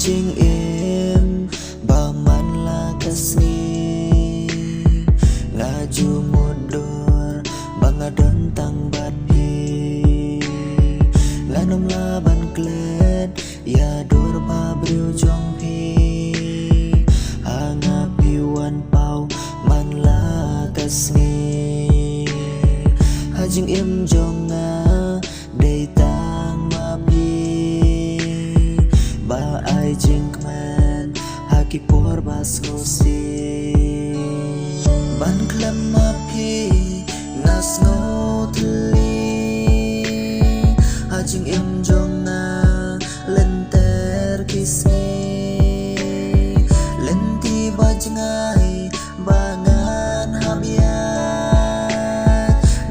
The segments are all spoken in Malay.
Chinh im bao man la kasni ngaju mundur bangadon tang batpi lanom laban klet ya dur babriu jong pi hanga piwan pau man la kasni hajing im jong nga day tang mapi ba ai jing man haki por bas ngosi ban klam mapi nas ngotli hajing im jong nga lenter kisni lenti bajngai bangan hamyat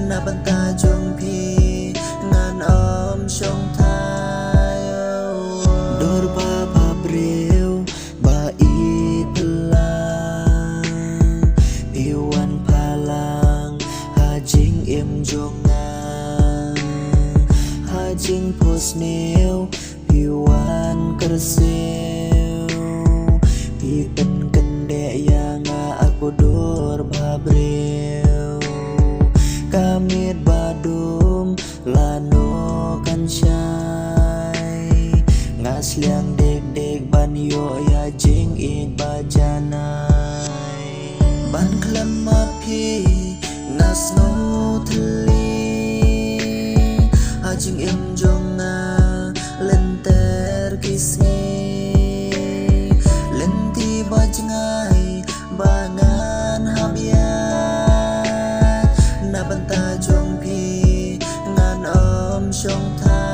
na banta jong pi ngan om shong thayo dor ba babreu ba iklang iwan palang hajing im jong nga hajing posneu piwan kerseu pipen kende yang aku dor babreu kamit badum lano kan syai ngasliang dek-dek ban yo ya jing ik bajanai ban klam mapi nas ngotli hajing im jong nga lenter kisni lenti bajngai bangan hamyat na banta jong pi ngan om shong tha